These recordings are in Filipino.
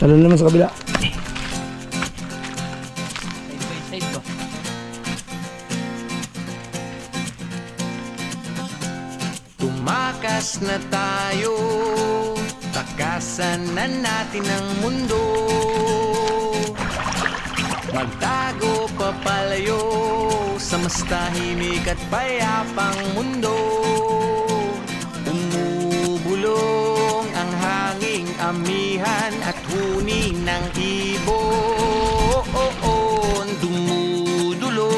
Salo naman sa kabila. Side by side ba? Tumakas na tayo, takasan na natin ang mundo. Magtago papalayo sa mas tahimik at payapang mundo. Umubulong ang hanging amihan at huni ng ibon. Dumudulog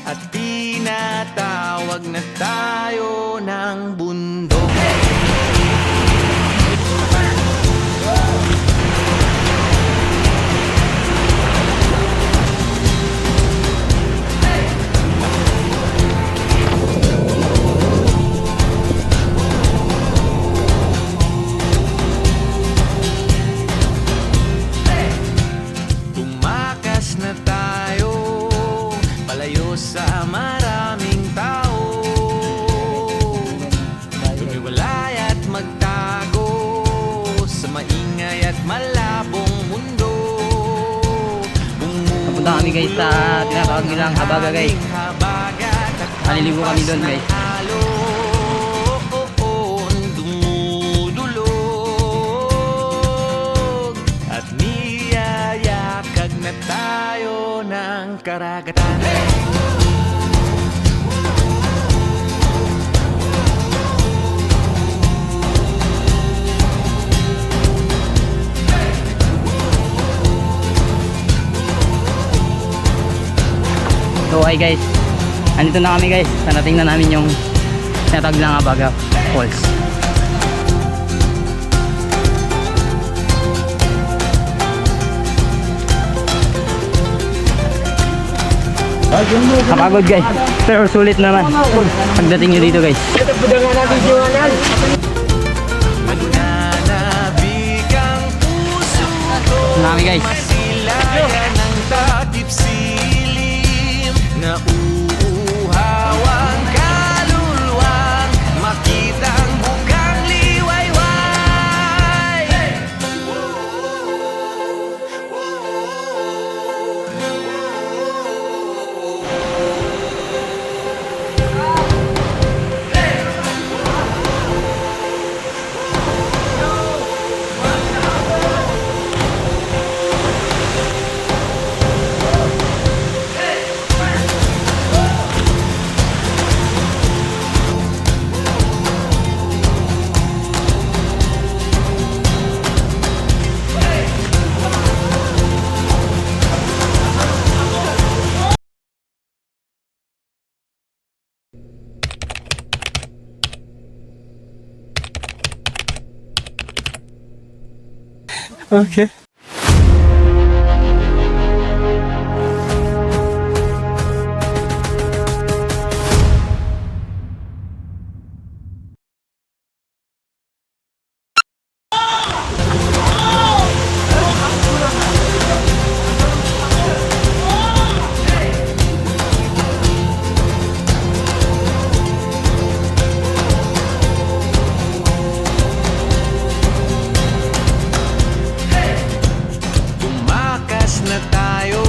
at tinatawag na tayo ng bundok. Tumakas na tayo, palayo sa maraming tao. Tumiwalay at magtago sa maingay at malabong mundo. Napunta kami guys sa tinatawag nilang Habaga guys. Maliligo kami doon guys. Dumudulog at niyayakag na tayo ng karagatan. So hi guys, andito na kami guys. Narating na namin yung tinatawag nilang Habaga Falls. Kapagod guys, pero sulit naman pagdating nyo dito guys. Magnanabik ang puso ko, Marami guys. masilayan ang takip silim na uuhawang kaluluwang makita ang bukang liwayway. Okay. Tumakas na tayo,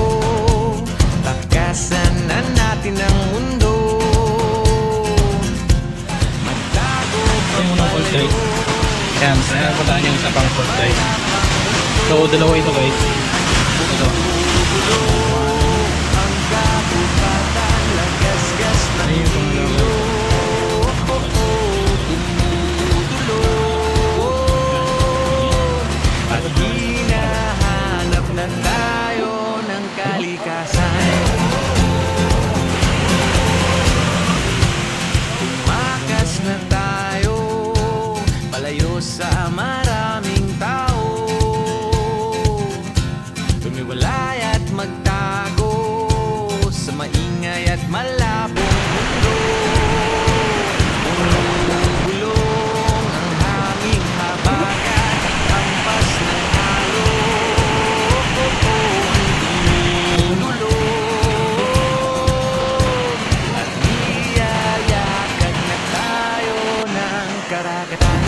takasan na natin ang mundo. Magtago papalayo. Yan, puntaan yung isa pang falls guys. So, dalawa ito guys. Ito. Ang kapupatan, lagasgas ng Ayun yung dalawa. at hinahanap na tayo ng kalikasan. Tumakas na tayo, palayo sa maraming tao. Tumiwalay at magtago sa maingay at malabong mundo. Umubulong ang hanging habagat, hampas ng alon. Dumudulog at niyayakag na tayo ng karagatan.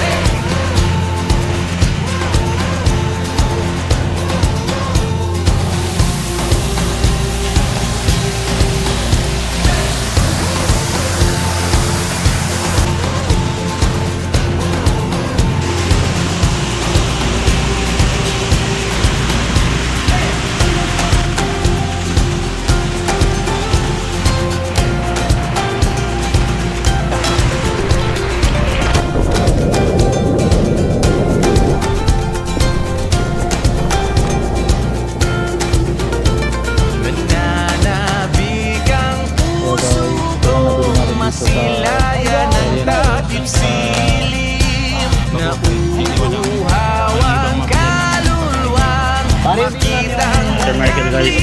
guys.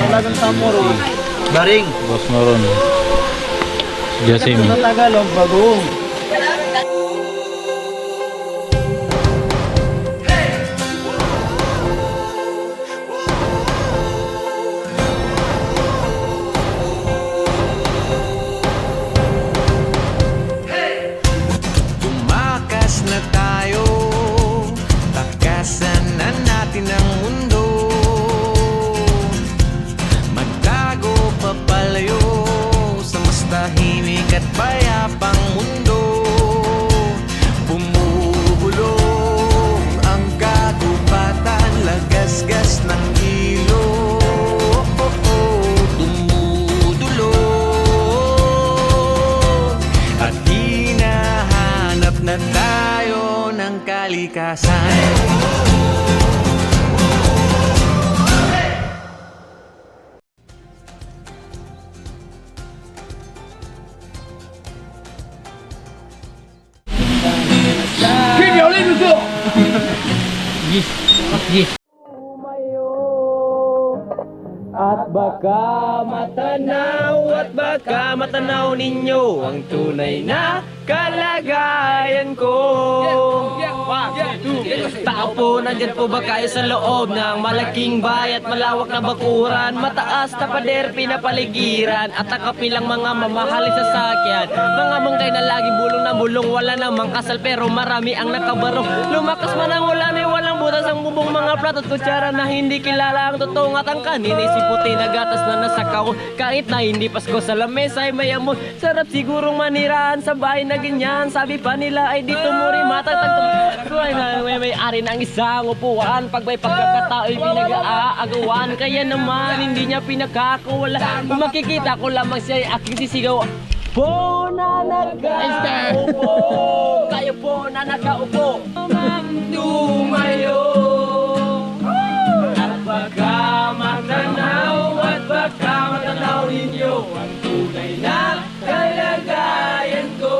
Talagang samuro. Baring. Boss Noron. Jasim. Tagalog, bagong. Tumakas na tayo, takasan na natin ang mundo. Magtago papalayo sa mas tahimik at payapang mundo. Bumubulong ang kagubatan, lagasgas ng ilog. Dumudulog at hinahanap na tayo ng kalikasan. At baka matanaw ninyo ang tunay na kalagayan ko. Tao po, nandyan po ba kayo sa loob ng malaking bahay at malawak na bakuran? Mataas na pader, pinapaligiran at nakapilang mga mamahali sa sakyan. Mga mangkay na laging bulong na bulong, wala namang kasal pero marami ang nakabarong. Lumakas man ang ulan ay walang butas ang bubong, mga plato at kutsara na hindi kilala ang totoong at ang kanin ay siputi na gatas na nasakaw. Kahit na hindi Pasko sa lamesa ay may amoy, sarap sigurong manirahan sa bahay na ganyan. Sabi pa nila ay dito mo rin matatagtag. May ari ng isang upuan, pag may pagkakatao ay pinag-aagawan. Kaya naman hindi niya pinakakuwala. Kung makikita ko lamang siya ay aking sisigaw. Po na nakaupo, kayo po na nakaupo, tumayo. At baka matanaw ninyo ang tunay na kalagayan ko.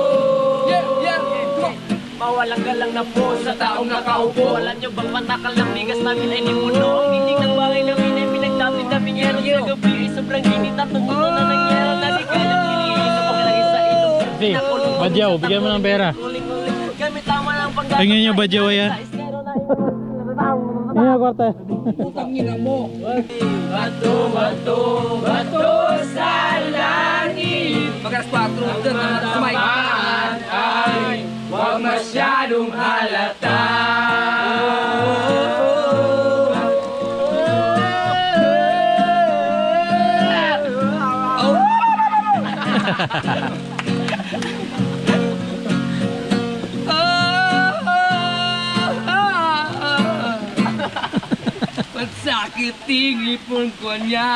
Mawalang galang na po sa taong nakaupo. Alam nyo bang pantakal ng bigas namin ay limuno? Ang dinding ng bahay namin ay pinagdapit-dapit yero. Sa gabi ay sobrang init at nung uno na nangyero. Dati kanyang niliiso paglagay sa ilong. Si, Badyaw, bigyan mo ng pera. Gamit tama ng panggawa. Tingnan nyo, Badyaw yan. Ano kwarta? Bato sa langit. Pagkas 4 doon naman sa mic. Ay, huwag masyadong halata. Pagsakiting ipon ko niya.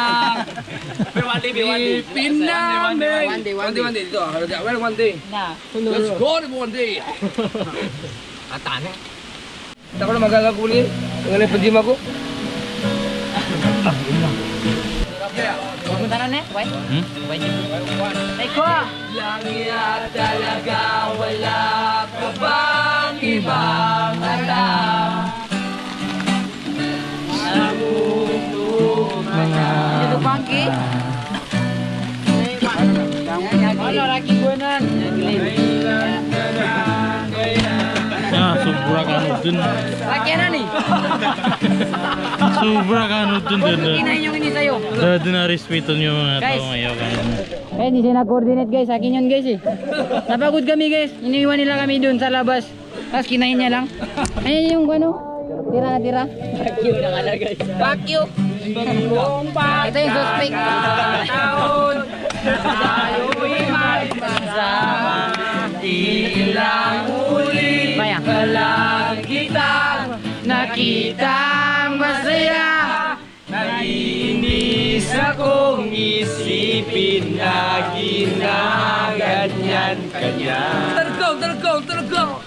Pilipin namin. One day. Ito, well, one day. Let's go one day. Atane. Hindi ko na magagaguli. Ang alay panjima ko. Pupunta na na, wait. Ay ko! Langya talaga, wala ka bang ibang alam? Ito pangki? Ano, laki buwanan. Sobra ka ano dun. Laki na ni. Sobra ka ano dun. Kinain yung ini sa'yo. Dado na respeto nyo mga Guys. tao ngayon. Eh, hindi siya nag-coordinate guys. Akin yun guys eh. Napagod kami guys. Iniwan nila kami dun sa labas. Tapos kinain niya lang. Ayan yung ano. Tira. Fuck you na kala guys. Fuck you. Ito yung suspect. Taon. Tayo'y magsasama. Ilang ulit. Maya. Walang kitang nakitang masaya. Naiinis akong isipin na ginaganyan kanya. Talagong.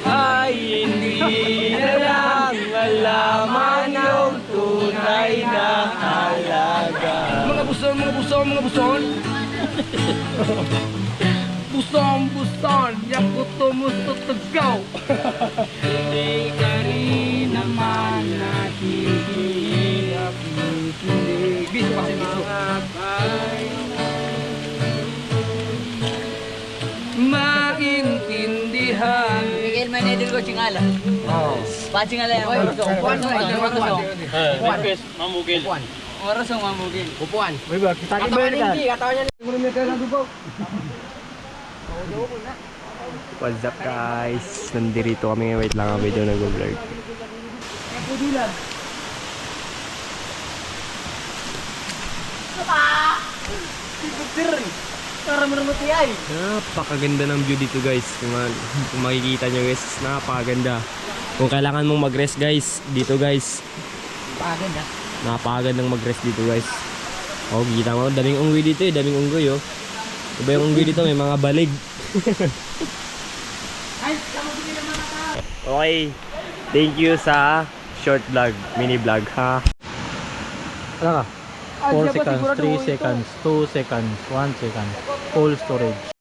Ay hindi na lang malaman yung tunay na halaga. Mga buson. Buson. Yaku tumusot tagaw. Hindi ka rin naman nakikita. Biso kasi biso. Maintindihan. Miguel Manedil ko chingala. Oh. Pachingala yang orasong. Upuan mo. Request, mamugil. Oras ang mamugil. Upuan. What's up guys? Nandito kami ngayon. Wait lang ang video nag-vlog. Napakaganda ng view dito guys. Kung makikita nyo guys, napakaganda. Kung kailangan mong mag-rest guys, dito guys. Napakagandang mag-rest dito guys. Oh, kita mo, daming unggoy dito eh, daming unggoy oh. Iba yung unggoy dito, may mga balig. Okay, thank you sa short vlog, mini vlog ha. Ano ka? 4 seconds, 3 seconds, 2 seconds, 1 second. Full storage.